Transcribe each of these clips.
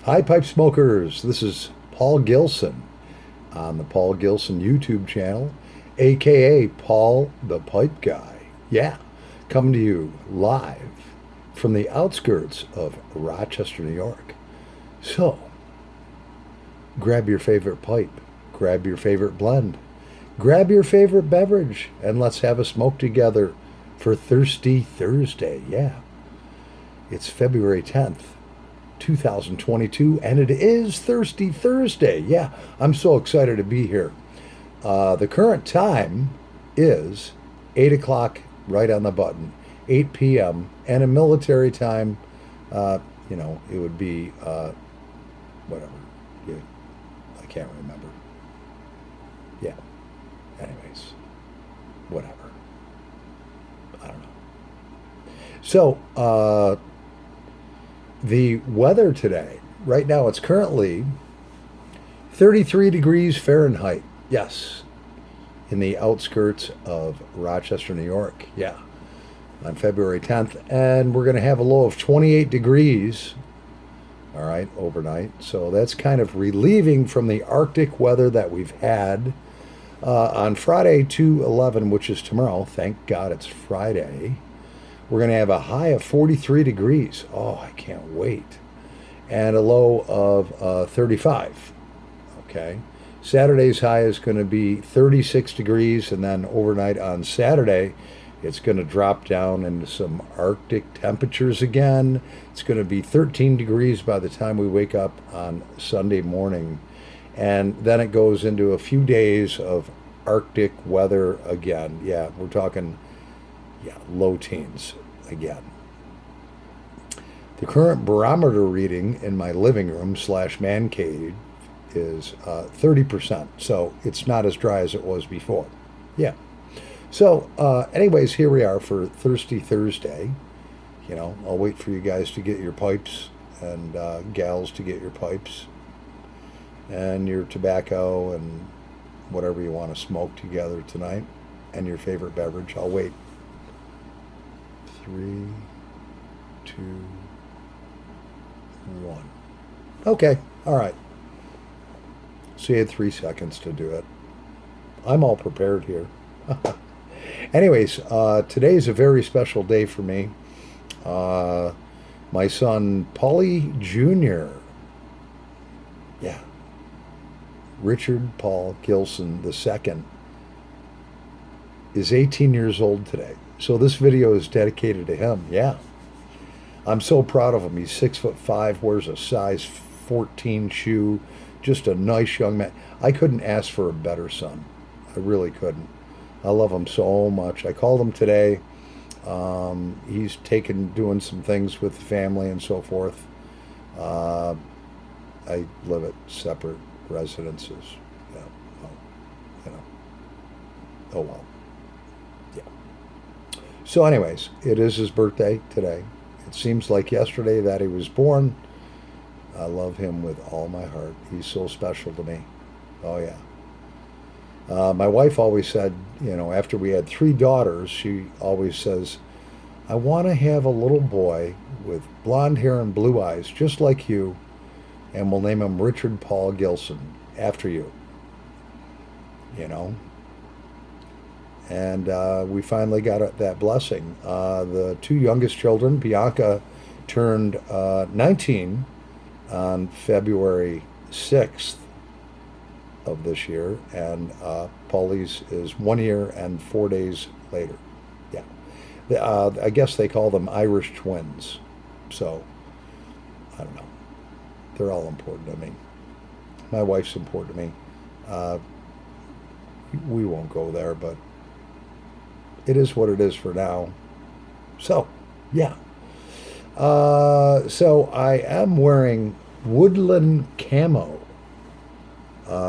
Hi, pipe smokers. This is Paul Gilson on the Paul Gilson YouTube channel, aka Paul the Pipe Guy. Yeah, coming to you live from the outskirts of Rochester, New York. So, grab your favorite pipe, grab your favorite blend, grab your favorite beverage, and let's have a smoke together for Thirsty Thursday. Yeah, it's February 10th. 2022, and it is Thirsty Thursday. Yeah, I'm so excited to be here. The current time is 8 o'clock, right on the button, 8 p.m., and in military time, it would be whatever. Yeah, I can't remember. Yeah, anyways, whatever. I don't know. So, the weather today, right now, it's currently 33 degrees Fahrenheit. Yes, in the outskirts of Rochester, New York. Yeah, on February 10th. And we're going to have a low of 28 degrees, all right, overnight. So that's kind of relieving from the Arctic weather that we've had on Friday, 2/11, which is tomorrow. Thank God it's Friday. We're going to have a high of 43 degrees. Oh, I can't wait. And a low of 35. Okay. Saturday's high is going to be 36 degrees. And then overnight on Saturday, it's going to drop down into some Arctic temperatures again. It's going to be 13 degrees by the time we wake up on Sunday morning. And then it goes into a few days of Arctic weather again. Yeah, we're talking low teens again. The current barometer reading in my living room / man cave is 30%. So it's not as dry as it was before. Yeah. So anyways, here we are for Thirsty Thursday. I'll wait for you guys to get your pipes and gals to get your pipes and your tobacco and whatever you want to smoke together tonight and your favorite beverage. I'll wait. 3, 2, 1. Okay, all right. So you had 3 seconds to do it. I'm all prepared here. Anyways, today's a very special day for me. My son, Paulie Jr. Yeah. Richard Paul Gilson II is 18 years old today. So this video is dedicated to him. Yeah. I'm so proud of him. He's 6'5", wears a size 14 shoe. Just a nice young man. I couldn't ask for a better son. I really couldn't. I love him so much. I called him today. He's doing some things with the family and so forth. I live at separate residences. Yeah. Well, oh well. So anyways, it is his birthday today. It seems like yesterday that he was born. I love him with all my heart. He's so special to me. Oh, yeah. My wife always said, after we had 3 daughters, she always says, I want to have a little boy with blonde hair and blue eyes, just like you, and we'll name him Richard Paul Gilson, after you. And we finally got that blessing. The 2 youngest children, Bianca turned 19 on February 6th of this year, and Paulie's is 1 year and 4 days later. Yeah. I guess they call them Irish twins. So, I don't know. They're all important to me. My wife's important to me. We won't go there, but it is what it is for now. So, yeah. So I am wearing woodland camo.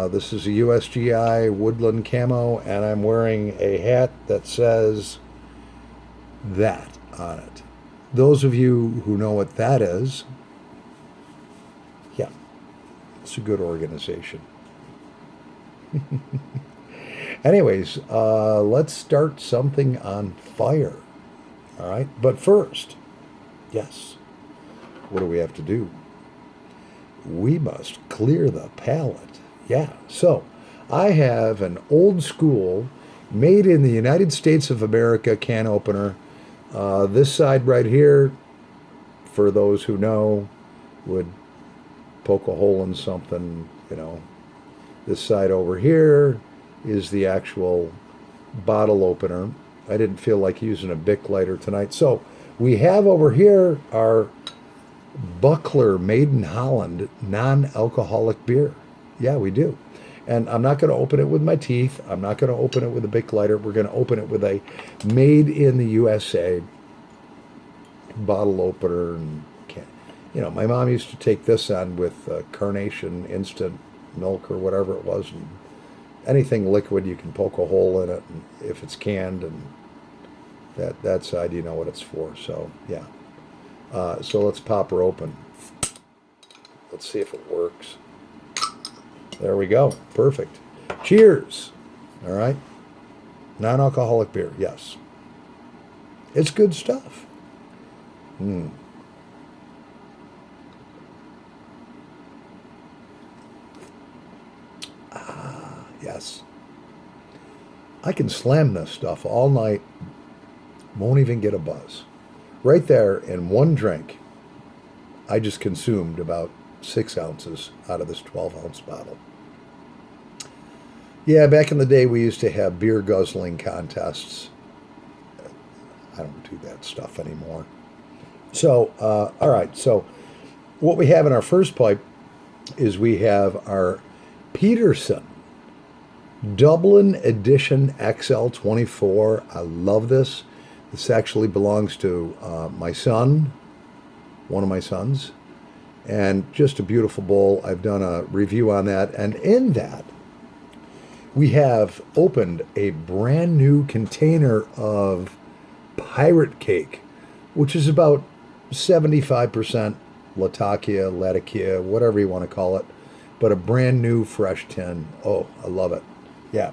This is a USGI woodland camo, and I'm wearing a hat that says that on it. Those of you who know what that is, yeah, it's a good organization. Anyways, let's start something on fire. All right. But first, yes, what do we have to do? we must clear the palate. Yeah, so I have an old school, made in the United States of America can opener. This side right here, for those who know, would poke a hole in something, you know. This side over here is the actual bottle opener. I didn't feel like using a Bic lighter tonight. So we have over here our Buckler Made in Holland non-alcoholic beer. Yeah, we do. And I'm not going to open it with my teeth. I'm not going to open it with a Bic lighter. We're going to open it with a made in the USA bottle opener. And you know, my mom used to take this on with Carnation instant milk or whatever it was, and anything liquid you can poke a hole in it, and if it's canned, and that side you know what it's for. So yeah. So let's pop her open. Let's see if it works. There we go. Perfect. Cheers. All right. Non-alcoholic beer. Yes. It's good stuff. Yes. I can slam this stuff all night. Won't even get a buzz. Right there in one drink, I just consumed about 6 ounces out of this 12-ounce bottle. Yeah, back in the day, we used to have beer guzzling contests. I don't do that stuff anymore. So, all right. So what we have in our first pipe is we have our Peterson Dublin Edition XL24. I love this. This actually belongs to my son, one of my sons, and just a beautiful bowl. I've done a review on that, and in that, we have opened a brand new container of Pirate Cake, which is about 75% Latakia, whatever you want to call it, but a brand new fresh tin. Oh, I love it. Yeah,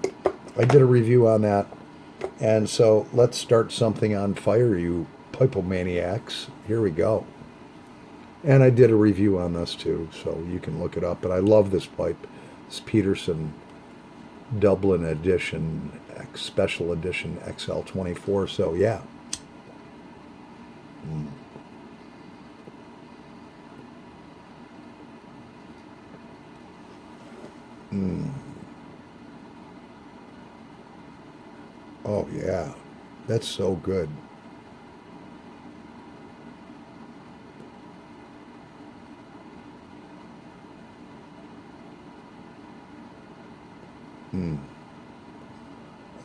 I did a review on that. And so let's start something on fire, you pipomaniacs. Here we go. And I did a review on this too, so you can look it up. But I love this pipe. This Peterson Dublin Edition, Special Edition XL24. So yeah. Oh yeah, that's so good.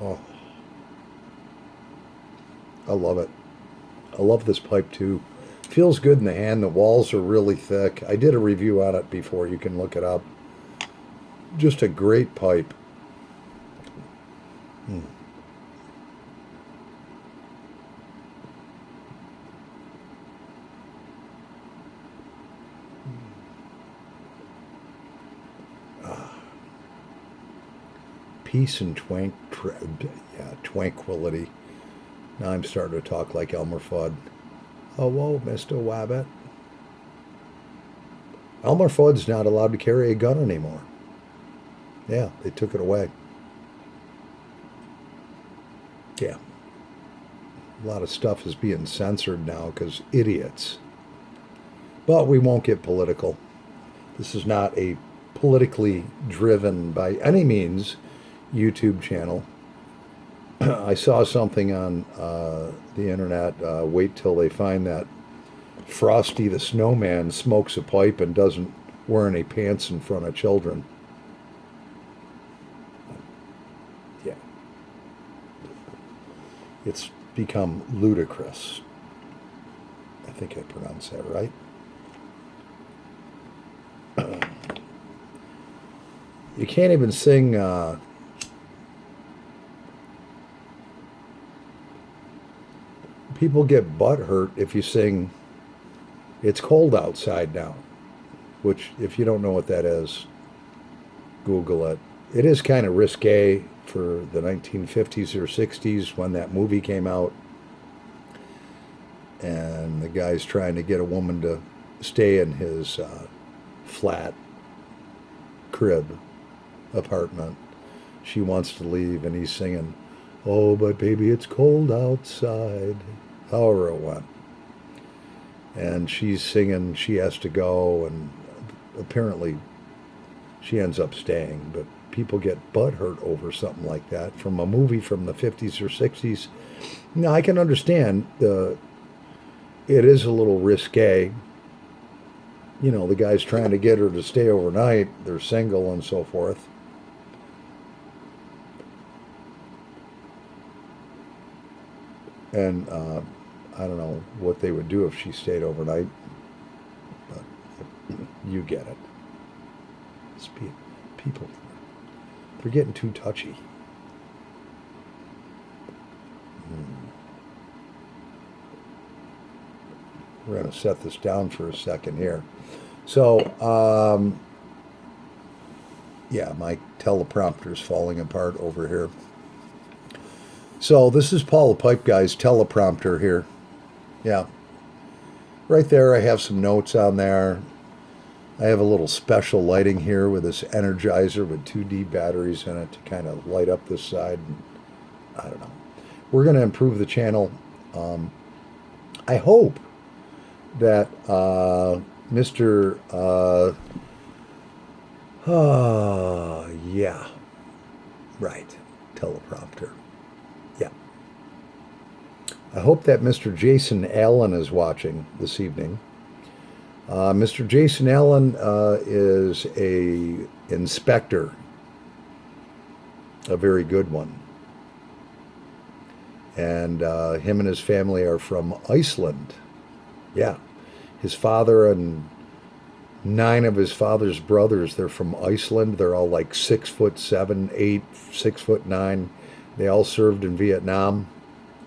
Oh, I love it. I love this pipe too. Feels good in the hand. The walls are really thick. I did a review on it before. You can look it up. Just a great pipe. Peace and tranquility. Now I'm starting to talk like Elmer Fudd. Oh, whoa, Mr. Wabbit. Elmer Fudd's not allowed to carry a gun anymore. Yeah, they took it away. Yeah. A lot of stuff is being censored now because idiots. But we won't get political. This is not a politically driven by any means YouTube channel. I saw something on the internet. Wait till they find that Frosty the Snowman smokes a pipe and doesn't wear any pants in front of children. Yeah. It's become ludicrous. I think I pronounced that right. You can't even sing people get butt hurt if you sing "It's Cold Outside Now," which, if you don't know what that is, Google it. It is kind of risque for the 1950s or 60s when that movie came out, and the guy's trying to get a woman to stay in his flat crib apartment. She wants to leave, and he's singing, "Oh, but baby, it's cold outside." However it went. And she's singing she has to go, and apparently she ends up staying. But people get butthurt over something like that from a movie from the 50s or 60s. Now, I can understand it is a little risque. You know, the guy's trying to get her to stay overnight. They're single and so forth. And I don't know what they would do if she stayed overnight, but you get it. People, they're getting too touchy. We're going to set this down for a second here. So, yeah, my teleprompter's falling apart over here. So this is Paul the Pipe Guy's teleprompter here. Yeah. Right there, I have some notes on there. I have a little special lighting here with this Energizer with 2D batteries in it to kind of light up this side. And I don't know. We're going to improve the channel. I hope that Mr. Yeah, right, teleprompter. Yeah. I hope that Mr. Jason Allen is watching this evening. Mr. Jason Allen is a inspector, a very good one. And him and his family are from Iceland. Yeah. His father and 9 of his father's brothers, they're from Iceland. They're all like 6'7", 8, 6'9". They all served in Vietnam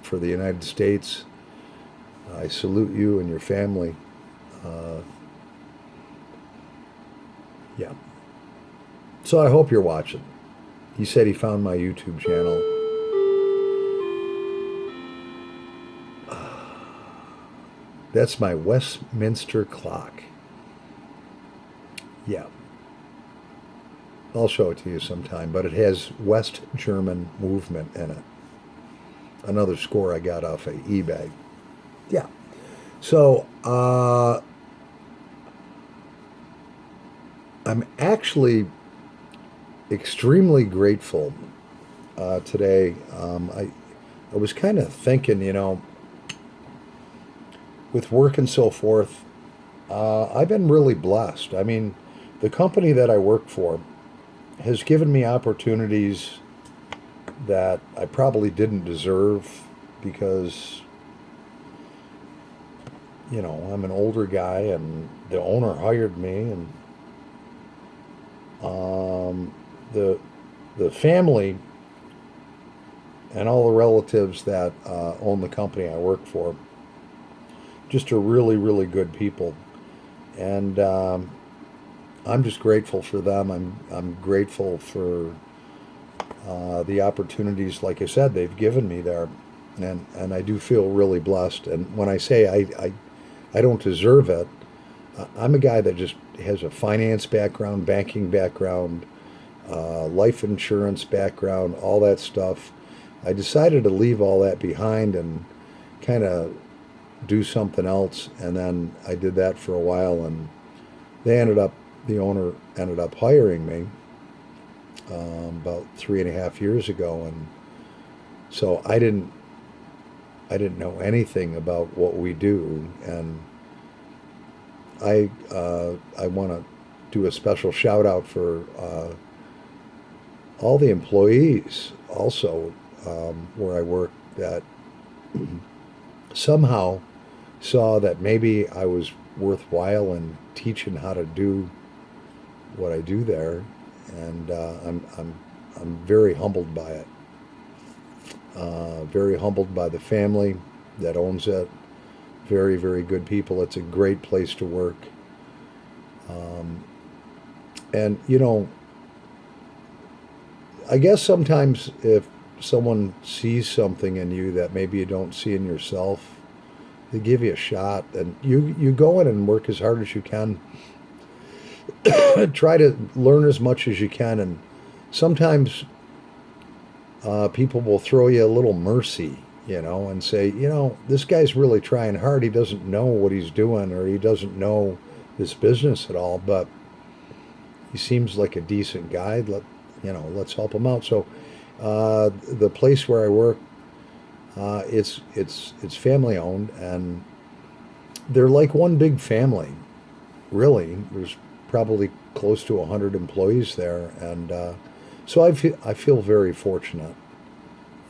for the United States. I salute you and your family. Yeah. So I hope you're watching. He said he found my YouTube channel. That's my Westminster clock. Yeah. I'll show it to you sometime, but it has West German movement in it. Another score I got off of eBay. Yeah. So, I'm actually extremely grateful today. I was kind of thinking, you know, with work and so forth, I've been really blessed. I mean, the company that I work for has given me opportunities that I probably didn't deserve because, you know, I'm an older guy and the owner hired me, and the family and all the relatives that own the company I work for just are really, really good people. And I'm just grateful for them. I'm grateful for the opportunities, like I said, they've given me there. And I do feel really blessed. And when I say I don't deserve it, I'm a guy that just has a finance background, banking background, life insurance background, all that stuff. I decided to leave all that behind and kind of do something else, and then I did that for a while, and the owner ended up hiring me about 3.5 years ago, and so I didn't know anything about what we do, and I want to do a special shout out for all the employees also where I work that somehow saw that maybe I was worthwhile in teaching how to do what I do there, and I'm very humbled by it. Very humbled by the family that owns it. Very, very good people. It's a great place to work. And you know, I guess sometimes if someone sees something in you that maybe you don't see in yourself, they give you a shot, and you go in and work as hard as you can. try to learn as much as you can. And sometimes people will throw you a little mercy, and say, this guy's really trying hard. He doesn't know what he's doing, or he doesn't know this business at all, but he seems like a decent guy. Let's help him out. So the place where I work, it's family owned, and they're like one big family. Really, there's probably close to 100 employees there, and so I feel very fortunate,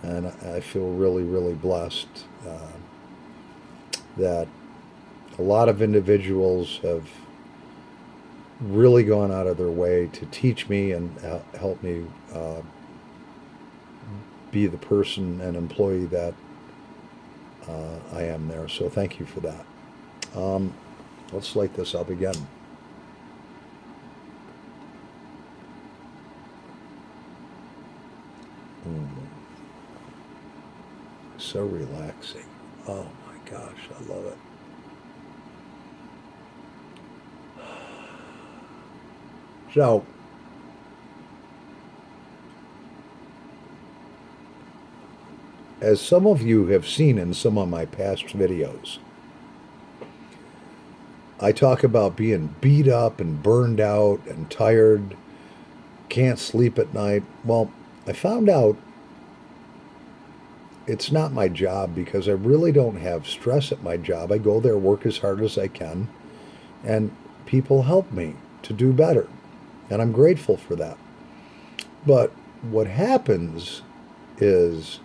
and I feel really, really blessed that a lot of individuals have really gone out of their way to teach me and help me be the person and employee that I am there. So thank you for that. Let's light this up again. So relaxing. Oh my gosh, I love it. So, as some of you have seen in some of my past videos, I talk about being beat up and burned out and tired, can't sleep at night. Well, I found out it's not my job, because I really don't have stress at my job. I go there, work as hard as I can, and people help me to do better. And I'm grateful for that. But what happens is,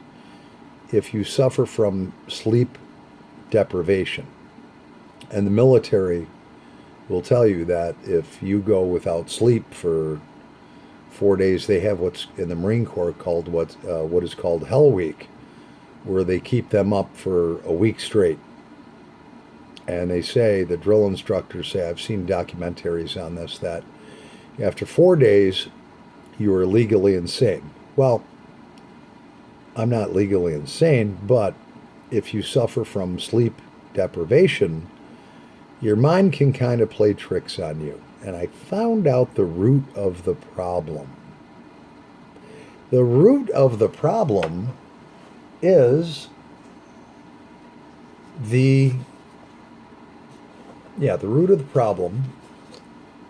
if you suffer from sleep deprivation, and the military will tell you that if you go without sleep for 4 days, they have what's in the Marine Corps called what is called Hell Week, where they keep them up for a week straight. And they say, the drill instructors say, I've seen documentaries on this, that after 4 days, you are legally insane. Well, I'm not legally insane, but if you suffer from sleep deprivation, your mind can kind of play tricks on you. And I found out the root of the problem. The root of the problem is the root of the problem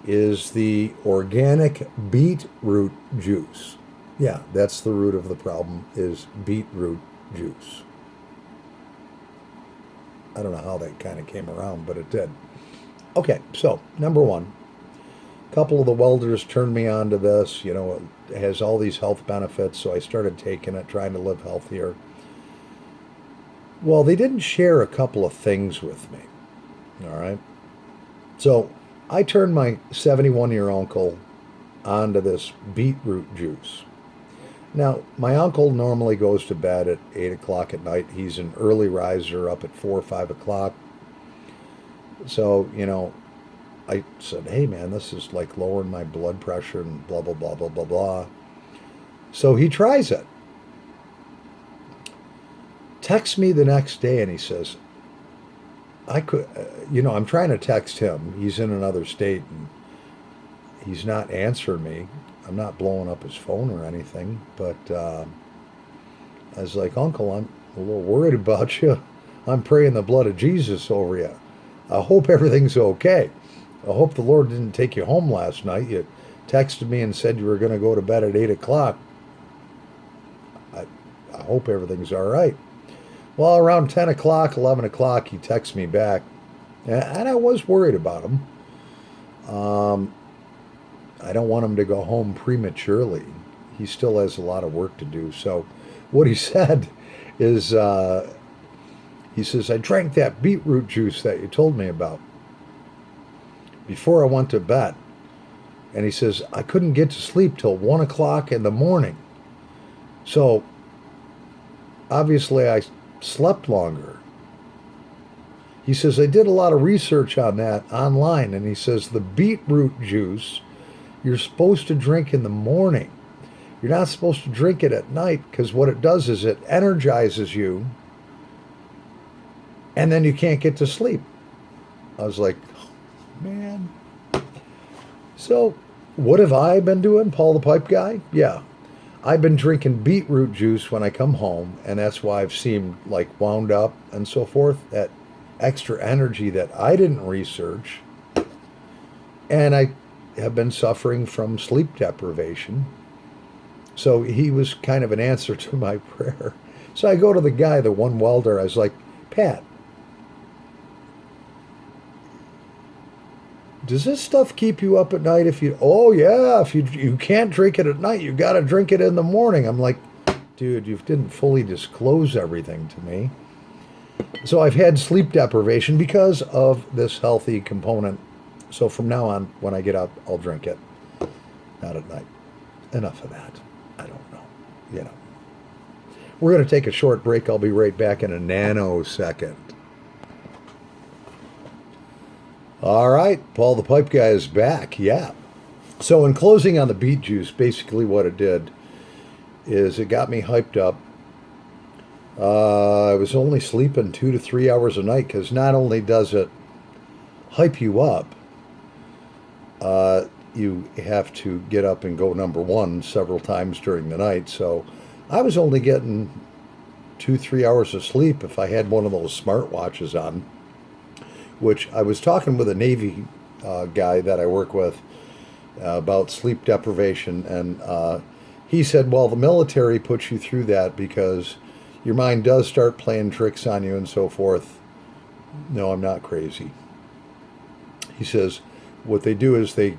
is the organic beetroot juice. Yeah, that's the root of the problem, is beetroot juice. I don't know how that kind of came around, but it did. Okay, so number one, a couple of the welders turned me on to this. It has all these health benefits, so I started taking it, trying to live healthier. Well, they didn't share a couple of things with me, all right? So I turned my 71-year uncle onto this beetroot juice. Now, my uncle normally goes to bed at 8 o'clock at night. He's an early riser, up at 4 or 5 o'clock. So, I said, hey, man, this is like lowering my blood pressure and blah, blah, blah, blah, blah, blah. So he tries it. Texts me the next day, and he says, I'm trying to text him. He's in another state, and he's not answering me. I'm not blowing up his phone or anything, but I was like, Uncle, I'm a little worried about you. I'm praying the blood of Jesus over you. I hope everything's okay. I hope the Lord didn't take you home last night. You texted me and said you were going to go to bed at 8 o'clock. I hope everything's all right. Well, around 10 o'clock, 11 o'clock, he texts me back, and I was worried about him. I don't want him to go home prematurely. He still has a lot of work to do. So what he said is, he says, I drank that beetroot juice that you told me about before I went to bed. And he says, I couldn't get to sleep till 1 o'clock in the morning. So obviously I slept longer. He says, I did a lot of research on that online, and he says the beetroot juice you're supposed to drink in the morning. You're not supposed to drink it at night, because what it does is it energizes you, and then you can't get to sleep. I was like, oh, man. So, what have I been doing, Paul the Pipe Guy? Yeah, I've been drinking beetroot juice when I come home, and that's why I've seemed like wound up and so forth. That extra energy that I didn't research. And I have been suffering from sleep deprivation. So he was kind of an answer to my prayer. So I go to the guy, the one welder. I was like, Pat, does this stuff keep you up at night? If you, oh yeah, if you can't drink it at night, you got to drink it in the morning. I'm like, dude, you didn't fully disclose everything to me. So I've had sleep deprivation because of this healthy component. So from now on, when I get up, I'll drink it. Not at night. Enough of that. I don't know. You know. We're going to take a short break. I'll be right back in a nanosecond. All right. Paul the Pipe Guy is back. Yeah. So in closing on the beet juice, basically what it did is it got me hyped up. I was only sleeping 2 to 3 hours a night because not only does it hype you up, you have to get up and go number one several times during the night. So I was only getting 2, 3 hours of sleep if I had one of those smartwatches on, which I was talking with a Navy guy that I work with about sleep deprivation. And he said, well, the military puts you through that because your mind does start playing tricks on you and so forth. No, I'm not crazy. He says, what they do is they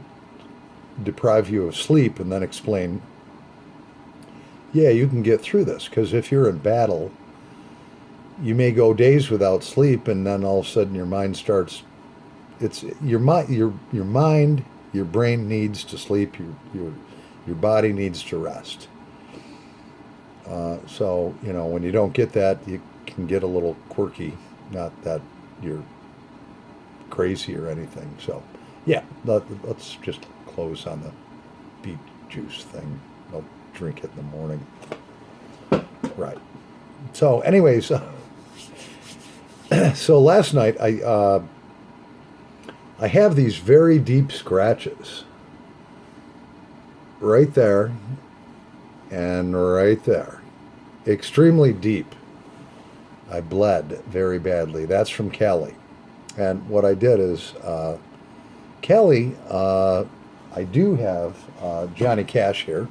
deprive you of sleep and then explain, yeah, you can get through this because if you're in battle, you may go days without sleep, and then all of a sudden your mind starts. It's your mind. Your mind. Your brain needs to sleep. Your body needs to rest. So you know when you don't get that, you can get a little quirky. Not that you're crazy or anything. So yeah, let's just close on the beet juice thing. I'll drink it in the morning. Right. So anyways, so last night I have these very deep scratches right there and right there. Extremely deep. I bled very badly. That's from Kelly. And what I did is, Kelly, I do have Johnny Cash here.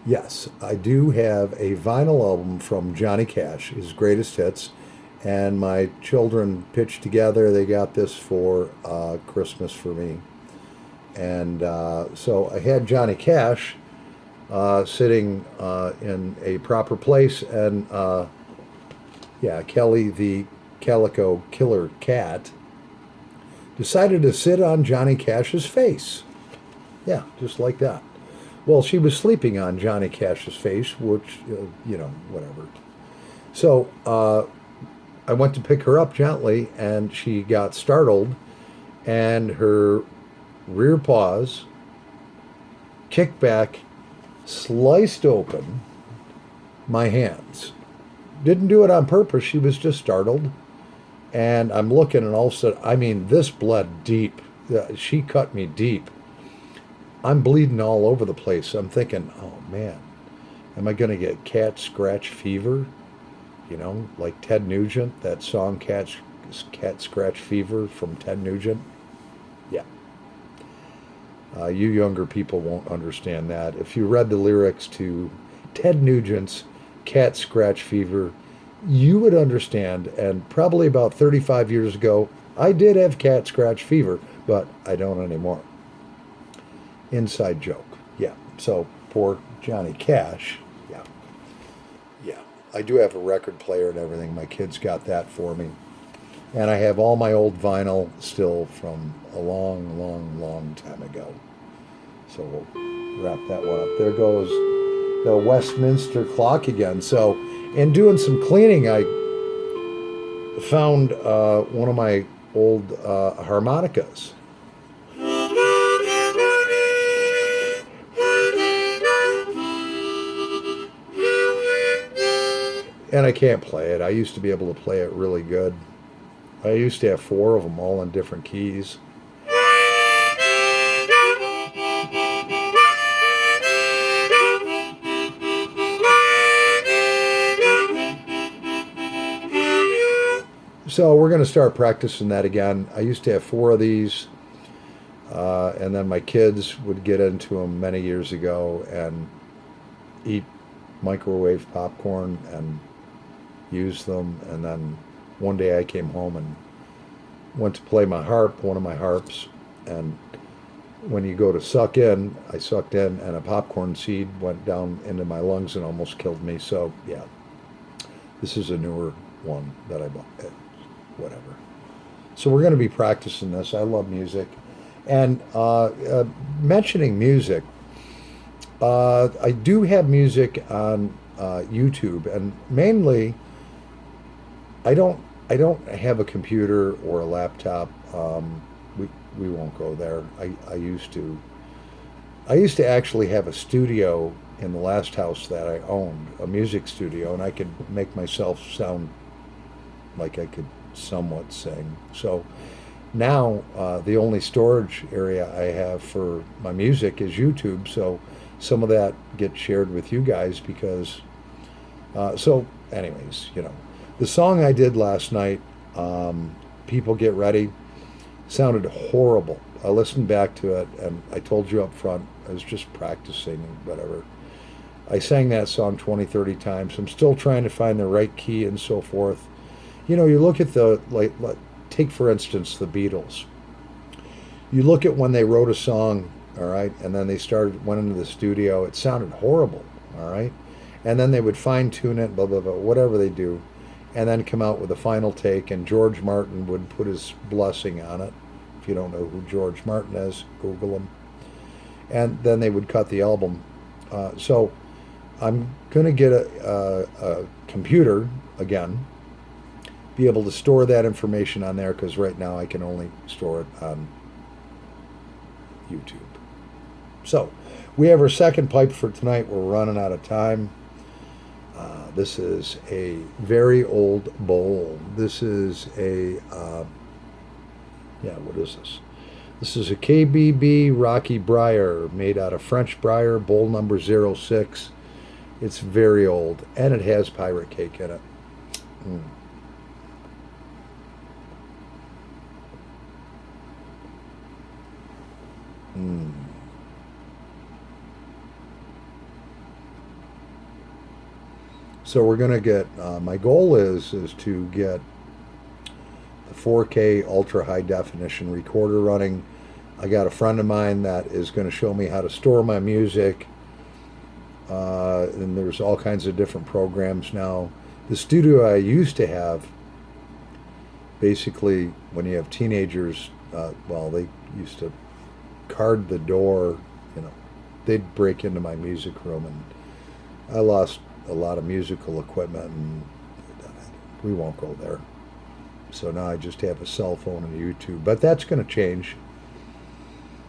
Yes, I do have a vinyl album from Johnny Cash, his greatest hits. And my children pitched together. They got this for Christmas for me. And so I had Johnny Cash sitting in a proper place. And yeah, Kelly, the Calico Killer Cat, decided to sit on Johnny Cash's face. Yeah, just like that. Well, she was sleeping on Johnny Cash's face, which, you know, whatever. So I went to pick her up gently, and she got startled, and her rear paws kicked back, sliced open my hands. Didn't do it on purpose. She was just startled. And I'm looking, and all of a sudden, I mean, this bled deep. She cut me deep. I'm bleeding all over the place. I'm thinking, oh man, am I going to get cat scratch fever? You know, like Ted Nugent, that song Cat Scratch Fever from Ted Nugent. Yeah. You younger people won't understand that. If you read the lyrics to Ted Nugent's Cat Scratch Fever, you would understand. And probably about 35 years ago, I did have cat scratch fever, but I don't anymore. Inside joke. Yeah. So poor Johnny Cash. Yeah. Yeah. I do have a record player and everything. My kids got that for me. And I have all my old vinyl still from a long, long, long time ago. So we'll wrap that one up. There goes the Westminster clock again. So in doing some cleaning, I found one of my old harmonicas. And I can't play it. I used to be able to play it really good. I used to have 4 of them all in different keys. So we're going to start practicing that again. I used to have 4 of these, and then my kids would get into them many years ago and eat microwave popcorn and use them. And then one day I came home and went to play my harp, one of my harps, and when you go to suck in, I sucked in, and a popcorn seed went down into my lungs and almost killed me. So, yeah, this is a newer one that I bought. Whatever. So we're going to be practicing this. I love music. And mentioning music, I do have music on YouTube, and mainly I don't have a computer or a laptop. We won't go there. I used to actually have a studio in the last house that I owned, a music studio, and I could make myself sound like I could somewhat sing. So now the only storage area I have for my music is YouTube. So some of that gets shared with you guys because. So, anyways, the song I did last night, "People Get Ready," sounded horrible. I listened back to it, and I told you up front, I was just practicing and whatever. I sang that song 20, 30 times. I'm still trying to find the right key and so forth. You look at take for instance the Beatles. You look at when they wrote a song, all right, and then they went into the studio. It sounded horrible, all right, and then they would fine tune it, blah blah blah, whatever they do, and then come out with a final take. And George Martin would put his blessing on it. If you don't know who George Martin is, Google him. And then they would cut the album. So I'm going to get a computer again, be able to store that information on there, because right now I can only store it on YouTube. So we have our second pipe for tonight. We're running out of time. This is a very old bowl. This is a, what is this? This is a KBB Rocky Briar made out of French briar, bowl number 06. It's very old, and it has pirate cake in it. So we're going to get, my goal is to get the 4K ultra high definition recorder running. I got a friend of mine that is going to show me how to store my music, and there's all kinds of different programs now. The studio I used to have, basically when you have teenagers, they used to card the door, they'd break into my music room, and I lost a lot of musical equipment, and we won't go there. So now I just have a cell phone and YouTube, but that's going to change.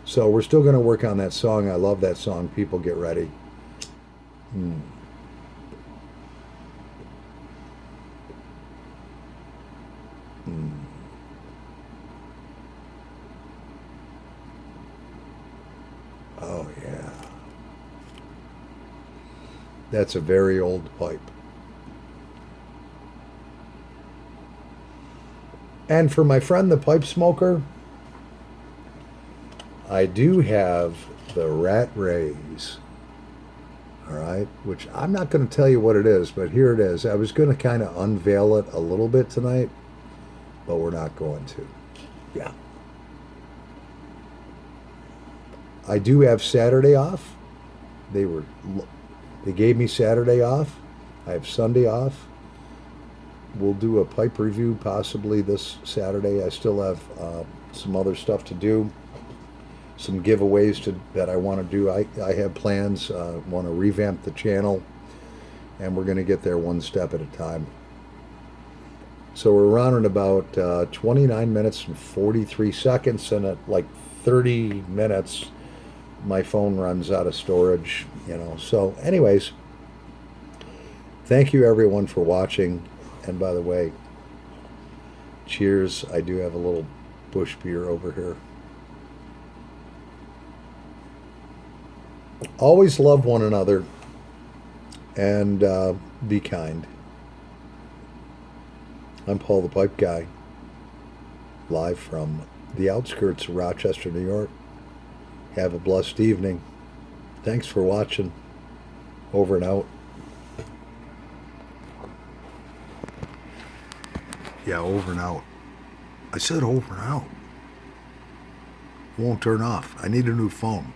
So we're still going to work on that song. I love that song, "People Get Ready." Oh yeah. That's a very old pipe. And for my friend the pipe smoker, I do have the Rat Rays, all right, which I'm not going to tell you what it is, but here it is. I was going to kind of unveil it a little bit tonight, but we're not going to. Yeah. I do have Saturday off. They gave me Saturday off. I have Sunday off. We'll do a pipe review possibly this Saturday. I still have some other stuff to do, some giveaways that I want to do. I have plans. Want to revamp the channel, and we're going to get there one step at a time. So we're running about 29 minutes and 43 seconds, and at like 30 minutes, my phone runs out of storage, So anyways, thank you everyone for watching. And by the way, cheers. I do have a little bush beer over here. Always love one another, and be kind. I'm Paul the Pipe Guy. live from the outskirts of Rochester, New York. Have a blessed evening. Thanks for watching. Over and out. Yeah, over and out. I said over and out. Won't turn off. I need a new phone.